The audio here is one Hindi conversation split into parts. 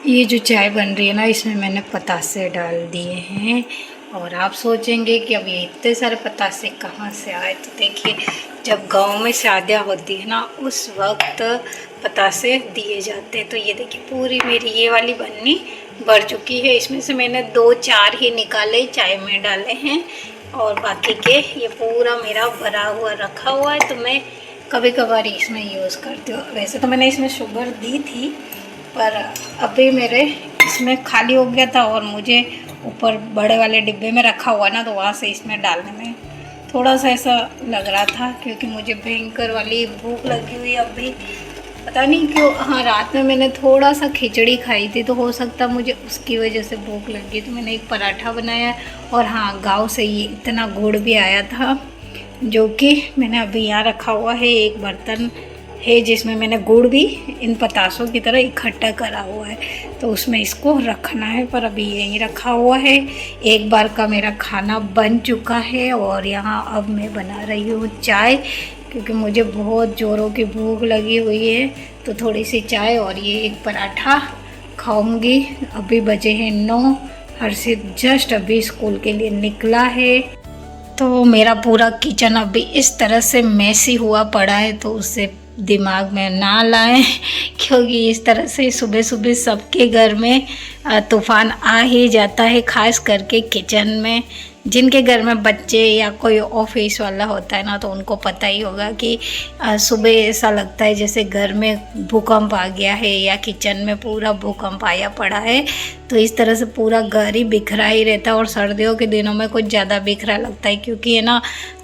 ये जो चाय बन रही है ना, इसमें मैंने पतासे डाल दिए हैं। और आप सोचेंगे कि अब ये इतने सारे पतासे कहाँ से आए। तो देखिए, जब गांव में शादियाँ होती है ना, उस वक्त पतासे दिए जाते हैं। तो ये देखिए, पूरी मेरी ये वाली बन्नी भर चुकी है। इसमें से मैंने 2-4 ही निकाले, चाय में डाले हैं, और बाकी के ये पूरा मेरा भरा हुआ रखा हुआ है। तो मैं कभी कभार इसमें यूज़ करती हूँ। वैसे तो मैंने इसमें शुगर दी थी, पर अभी मेरे इसमें खाली हो गया था, और मुझे ऊपर बड़े वाले डिब्बे में रखा हुआ ना, तो वहाँ से इसमें डालने में थोड़ा सा ऐसा लग रहा था, क्योंकि मुझे भयंकर वाली भूख लगी हुई अभी। पता नहीं क्यों। हाँ, रात में मैंने थोड़ा सा खिचड़ी खाई थी, तो हो सकता मुझे उसकी वजह से भूख लगी। तो मैंने एक पराठा बनाया। और हाँ, गांव से ये इतना गुड़ भी आया था, जो कि मैंने अभी यहाँ रखा हुआ है। एक बर्तन है जिसमें मैंने गुड़ भी इन पतासों की तरह इकट्ठा करा हुआ है, तो उसमें इसको रखना है। पर अभी यहीं रखा हुआ है। एक बार का मेरा खाना बन चुका है, और यहाँ अब मैं बना रही हूँ चाय, क्योंकि मुझे बहुत ज़ोरों की भूख लगी हुई है। तो थोड़ी सी चाय और ये एक पराठा खाऊंगी। अभी बजे हैं 9। हर्षित जस्ट अभी स्कूल के लिए निकला है। तो मेरा पूरा किचन अभी इस तरह से मैसी हुआ पड़ा है, तो उससे दिमाग में ना लाएं क्योंकि इस तरह से सुबह सुबह सबके घर में तूफान आ ही जाता है, खास करके किचन में। जिनके घर में बच्चे या कोई ऑफिस वाला होता है ना, तो उनको पता ही होगा कि सुबह ऐसा लगता है जैसे घर में भूकंप आ गया है, या किचन में पूरा भूकंप आया पड़ा है। तो इस तरह से पूरा घर ही बिखरा ही रहता है। और सर्दियों के दिनों में कुछ ज़्यादा बिखरा लगता है, क्योंकि है ना,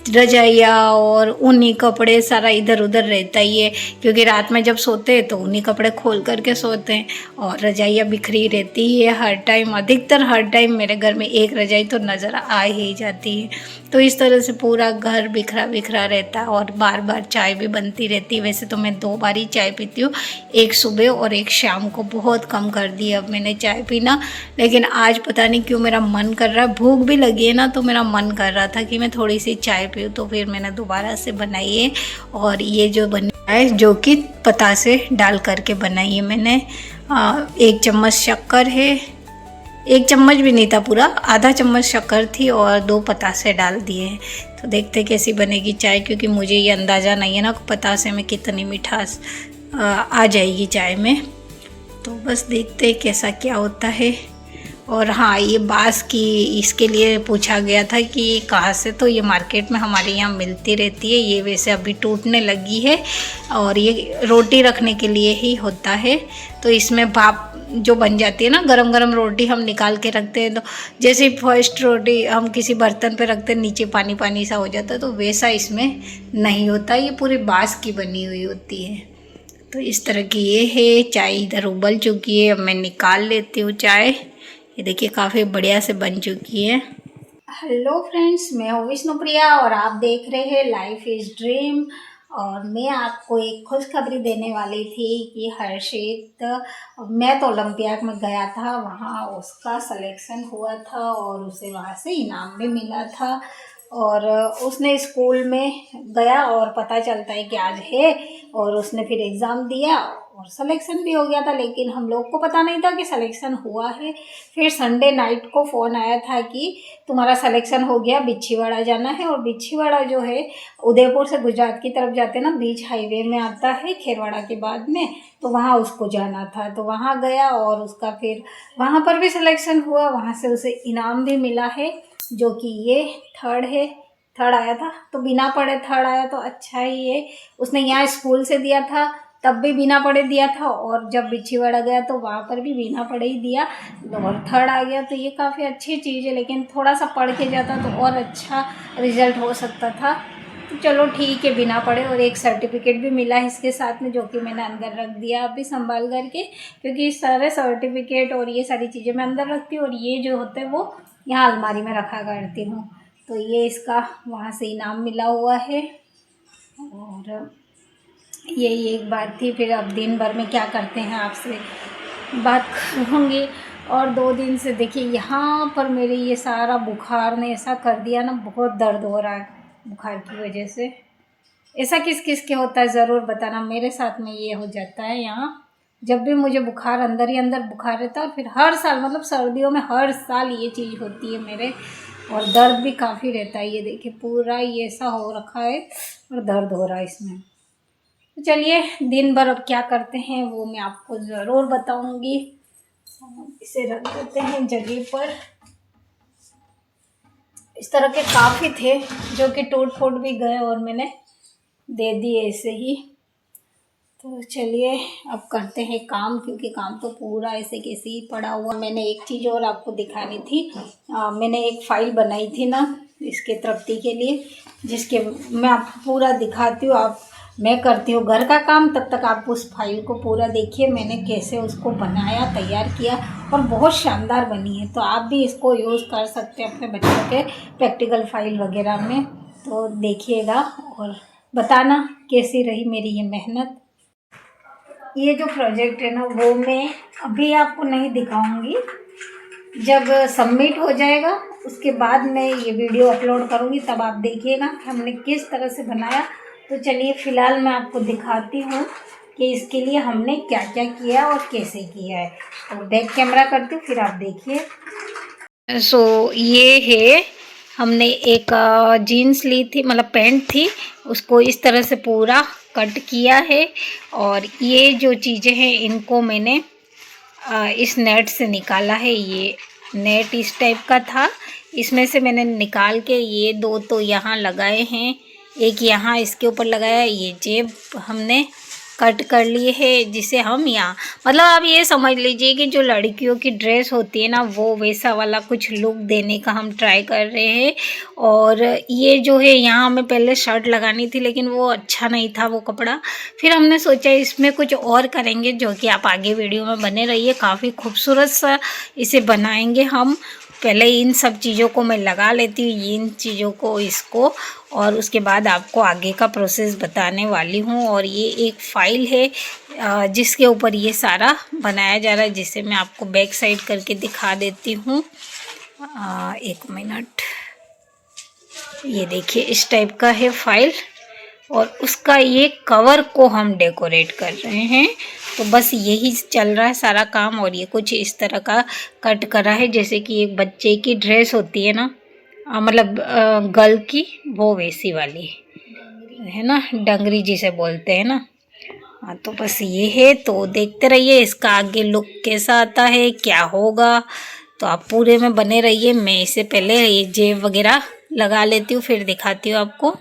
रजाइया और ऊनी कपड़े सारा इधर उधर रहता ही है। क्योंकि रात में जब सोते हैं तो ऊनी कपड़े खोल करके सोते हैं, और रजाइया बिखरी रहती है हर टाइम। अधिकतर हर टाइम मेरे घर में एक रजाई तो नज़र आ ही जाती है। तो इस तरह से पूरा घर बिखरा बिखरा रहता है, और बार बार चाय भी बनती रहती है। वैसे तो मैं 2 बार ही चाय पीती हूँ, एक सुबह और एक शाम को। बहुत कम कर दी अब मैंने चाय पीना। लेकिन आज पता नहीं क्यों मेरा मन कर रहा है, भूख भी लगी है ना, तो मेरा मन कर रहा था कि मैं थोड़ी सी चाय पीऊँ। तो फिर मैंने दोबारा से बनाई है। और ये जो बनी है, जो कि पतासे डाल करके बनाई है मैंने। 1 चम्मच शक्कर है, 1 चम्मच भी नहीं था, पूरा आधा चम्मच शक्कर थी, और 2 पतासे डाल दिए हैं। तो देखते कैसी बनेगी चाय, क्योंकि मुझे ये अंदाज़ा नहीं है ना पतासे में कितनी मिठास आ जाएगी चाय में। तो बस देखते कैसा क्या होता है। और हाँ, ये बांस की इसके लिए पूछा गया था कि कहाँ से। तो ये मार्केट में हमारे यहाँ मिलती रहती है। ये वैसे अभी टूटने लगी है, और ये रोटी रखने के लिए ही होता है। तो इसमें भाप जो बन जाती है ना, गरम गरम रोटी हम निकाल के रखते हैं, तो जैसे फर्स्ट रोटी हम किसी बर्तन पे रखते हैं, नीचे पानी पानी सा हो जाता है, तो वैसा इसमें नहीं होता। ये पूरी बांस की बनी हुई होती है। तो इस तरह की ये है। चाय इधर उबल चुकी है, अब मैं निकाल लेती हूँ चाय। ये देखिए, काफ़ी बढ़िया से बन चुकी है। हेलो फ्रेंड्स, मैं हूँ विष्णुप्रिया, और आप देख रहे हैं लाइफ इज़ ड्रीम। और मैं आपको एक खुशखबरी देने वाली थी कि हर्षित, मैं तो ओलंपियाड में गया था, वहाँ उसका सिलेक्शन हुआ था, और उसे वहाँ से इनाम भी मिला था। और उसने स्कूल में गया, और पता चलता है कि आज है, और उसने फिर एग्ज़ाम दिया और सिलेक्शन भी हो गया था। लेकिन हम लोग को पता नहीं था कि सिलेक्शन हुआ है। फिर संडे नाइट को फ़ोन आया था कि तुम्हारा सिलेक्शन हो गया, बिच्छीवाड़ा जाना है। और बिच्छीवाड़ा जो है, उदयपुर से गुजरात की तरफ जाते ना, बीच हाईवे में आता है, खेरवाड़ा के बाद में। तो वहाँ उसको जाना था, तो वहाँ गया, और उसका फिर वहाँ पर भी सिलेक्शन हुआ। वहाँ से उसे इनाम भी मिला है, जो कि ये 3rd है। 3rd आया था, तो बिना पढ़े 3rd आया, तो अच्छा ही है। उसने यहाँ स्कूल से दिया था, तब भी बिना पढ़े दिया था, और जब बिच्छीवाड़ा गया तो वहाँ पर भी बिना पढ़े ही दिया, और 3rd आ गया। तो ये काफ़ी अच्छी चीज़ है, लेकिन थोड़ा सा पढ़ के जाता तो और अच्छा रिजल्ट हो सकता था। तो चलो ठीक है, बिना पढ़े। और एक सर्टिफिकेट भी मिला है इसके साथ में, जो कि मैंने अंदर रख दिया अभी संभाल करके, क्योंकि सारे सर्टिफिकेट और ये सारी चीज़ें मैं अंदर रखती हूँ, और ये जो होते हैं वो यहाँ अलमारी में रखा करती हूँ। तो ये इसका वहाँ से इनाम मिला हुआ है। और यही एक बात थी। फिर अब दिन भर में क्या करते हैं आपसे बात करूँगी। और 2 दिन से देखिए, यहाँ पर मेरे ये सारा बुखार ने ऐसा कर दिया ना, बहुत दर्द हो रहा है बुखार की वजह से। ऐसा किस किस के होता है ज़रूर बताना, मेरे साथ में ये हो जाता है यहाँ। जब भी मुझे बुखार अंदर ही अंदर बुखार रहता है, और फिर हर साल मतलब सर्दियों में हर साल ये चीज़ होती है मेरे, और दर्द भी काफ़ी रहता है। ये देखिए पूरा ये ऐसा हो रखा है और दर्द हो रहा है इसमें। तो चलिए दिन भर अब क्या करते हैं वो मैं आपको ज़रूर बताऊंगी। इसे रख देते हैं जगह पर। इस तरह के काफ़ी थे जो कि टूट फूट भी गए और मैंने दे दिए ऐसे ही। तो चलिए अब करते हैं काम, क्योंकि काम तो पूरा ऐसे कैसे ही पड़ा हुआ। मैंने एक चीज़ और आपको दिखानी थी। मैंने एक फ़ाइल बनाई थी ना इसके तृप्ति के लिए, जिसके मैं आपको पूरा दिखाती हूँ। मैं करती हूँ घर का काम, तब तक आप उस फाइल को पूरा देखिए मैंने कैसे उसको बनाया, तैयार किया, और बहुत शानदार बनी है। तो आप भी इसको यूज़ कर सकते हैं अपने बच्चों के प्रैक्टिकल फाइल वगैरह में। तो देखिएगा और बताना कैसी रही मेरी ये मेहनत। ये जो प्रोजेक्ट है ना वो मैं अभी आपको नहीं दिखाऊंगी, जब सबमिट हो जाएगा उसके बाद मैं ये वीडियो अपलोड करूंगी, तब आप देखिएगा कि हमने किस तरह से बनाया। तो चलिए फ़िलहाल मैं आपको दिखाती हूँ कि इसके लिए हमने क्या क्या किया और कैसे किया है। तो बैक कैमरा करती हूँ, फिर आप देखिए। सो ये है, हमने एक जीन्स ली थी, मतलब पैंट थी, उसको इस तरह से पूरा कट किया है। और ये जो चीज़ें हैं इनको मैंने इस नेट से निकाला है। ये नेट इस टाइप का था, इसमें से मैंने निकाल के ये दो तो यहाँ लगाए हैं, एक यहाँ इसके ऊपर लगाया है। ये जेब हमने कट कर लिए है, जिसे हम यहाँ मतलब आप ये समझ लीजिए कि जो लड़कियों की ड्रेस होती है ना वो वैसा वाला कुछ लुक देने का हम ट्राई कर रहे हैं। और ये जो है यहाँ हमें पहले शर्ट लगानी थी, लेकिन वो अच्छा नहीं था वो कपड़ा। फिर हमने सोचा इसमें कुछ और करेंगे, जो कि आप आगे वीडियो में बने रहिए। काफ़ी खूबसूरत सा इसे बनाएंगे हम। पहले इन सब चीज़ों को मैं लगा लेती हूँ, इन चीज़ों को, इसको, और उसके बाद आपको आगे का प्रोसेस बताने वाली हूँ। और ये एक फ़ाइल है जिसके ऊपर ये सारा बनाया जा रहा है, जिसे मैं आपको बैक साइड करके दिखा देती हूँ। एक मिनट, ये देखिए इस टाइप का है फाइल, और उसका ये कवर को हम डेकोरेट कर रहे हैं। तो बस यही चल रहा है सारा काम। और ये कुछ इस तरह का कट करा है, जैसे कि एक बच्चे की ड्रेस होती है ना, मतलब गर्ल की, वो वैसी वाली है ना, डंगरी जिसे बोलते हैं ना। हाँ तो बस ये है। तो देखते रहिए इसका आगे लुक कैसा आता है, क्या होगा। तो आप पूरे में बने रहिए। मैं इससे पहले ये जेब वगैरह लगा लेती हूँ, फिर दिखाती हूँ आपको।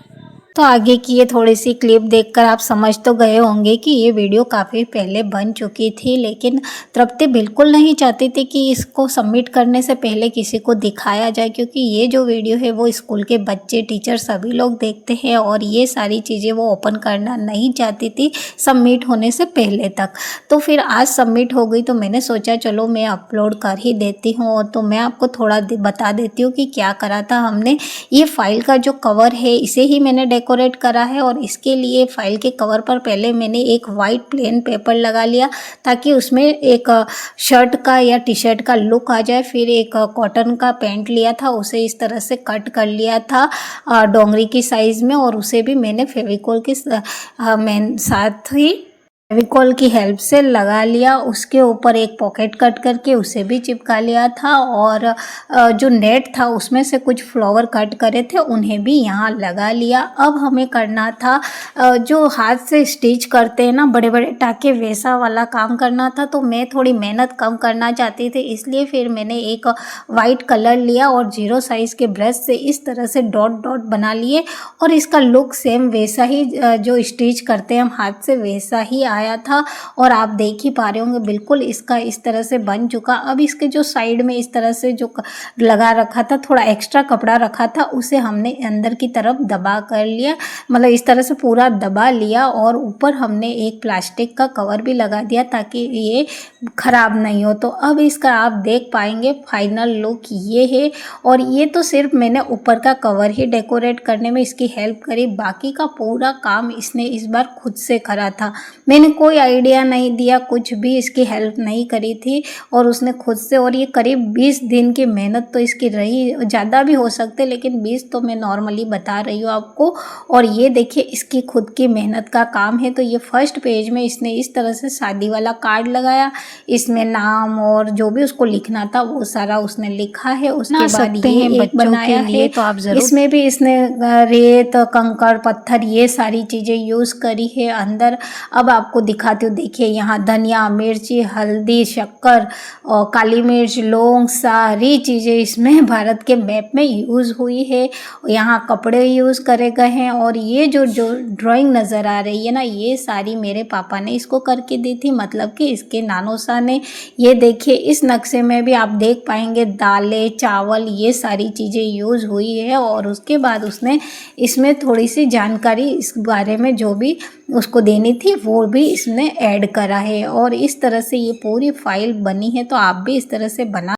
तो आगे की ये थोड़ी सी क्लिप देखकर आप समझ तो गए होंगे कि ये वीडियो काफ़ी पहले बन चुकी थी, लेकिन तृप्ति बिल्कुल नहीं चाहती थी कि इसको सबमिट करने से पहले किसी को दिखाया जाए, क्योंकि ये जो वीडियो है वो स्कूल के बच्चे, टीचर सभी लोग देखते हैं, और ये सारी चीज़ें वो ओपन करना नहीं चाहती थी सबमिट होने से पहले तक। तो फिर आज सबमिट हो गई, तो मैंने सोचा चलो मैं अपलोड कर ही देती हूँ। और तो मैं आपको थोड़ा बता देती हूँ कि क्या करा था हमने। ये फाइल का जो कवर है इसे ही मैंने डेकोरेट करा है, और इसके लिए फाइल के कवर पर पहले मैंने एक वाइट प्लेन पेपर लगा लिया, ताकि उसमें एक शर्ट का या टी शर्ट का लुक आ जाए। फिर एक कॉटन का पैंट लिया था, उसे इस तरह से कट कर लिया था डोंगरी की साइज़ में, और उसे भी मैंने फेविकोल के साथ ही फेविकोल की हेल्प से लगा लिया। उसके ऊपर एक पॉकेट कट करके उसे भी चिपका लिया था, और जो नेट था उसमें से कुछ फ्लावर कट करे थे उन्हें भी यहाँ लगा लिया। अब हमें करना था जो हाथ से स्टिच करते हैं ना बड़े बड़े टाके, वैसा वाला काम करना था। तो मैं थोड़ी मेहनत कम करना चाहती थी, इसलिए फिर मैंने एक वाइट कलर लिया और 0 साइज़ के ब्रश से इस तरह से डॉट डॉट बना लिए, और इसका लुक सेम वैसा ही जो स्टिच करते हैं हम हाथ से वैसा ही आया था। और आप देख ही पा रहे होंगे बिल्कुल इसका इस तरह से बन चुका। अब इसके जो साइड में इस तरह से जो लगा रखा था, थोड़ा एक्स्ट्रा कपड़ा रखा था, उसे हमने अंदर की तरफ दबा कर लिया, मतलब इस तरह से पूरा दबा लिया। और ऊपर हमने एक प्लास्टिक का कवर भी लगा दिया ताकि ये ख़राब नहीं हो। तो अब इसका आप देख पाएंगे फाइनल लुक ये है। और ये तो सिर्फ मैंने ऊपर का कवर ही डेकोरेट करने में इसकी हेल्प करी, बाकी का पूरा काम इसने इस बार खुद से करा था। मैंने मैंने कोई आइडिया नहीं दिया, कुछ भी इसकी हेल्प नहीं करी थी और उसने खुद से, और ये करीब 20 दिन की मेहनत तो इसकी रही, ज़्यादा भी हो सकते लेकिन 20 तो मैं नॉर्मली बता रही हूँ आपको। और ये देखिए इसकी खुद की मेहनत का काम है। तो ये फर्स्ट पेज में इसने इस तरह से शादी वाला कार्ड लगाया, इसमें नाम और जो भी उसको लिखना था वो सारा उसने लिखा है। उसके बाद ये एक बनाया है, तो आप जरूर इसमें भी इसने रेत, कंकड़, पत्थर ये सारी चीज़ें यूज़ करी है अंदर। अब आपको दिखाती हूँ, देखिए यहाँ धनिया, मिर्ची, हल्दी, शक्कर और काली मिर्च, लौंग, सारी चीज़ें इसमें भारत के मैप में यूज़ हुई है। यहाँ कपड़े यूज़ करे गए हैं और ये जो ड्राइंग नज़र आ रही है ना, ये सारी मेरे पापा ने इसको करके दी थी, मतलब कि इसके नानोसा ने। ये देखिए इस नक्शे में भी आप देख पाएंगे दालें, चावल, ये सारी चीज़ें यूज़ हुई है। और उसके बाद उसने इसमें थोड़ी सी जानकारी इस बारे में जो भी उसको देनी थी वो भी इसने ऐड करा है। और इस तरह से ये पूरी फाइल बनी है, तो आप भी इस तरह से बना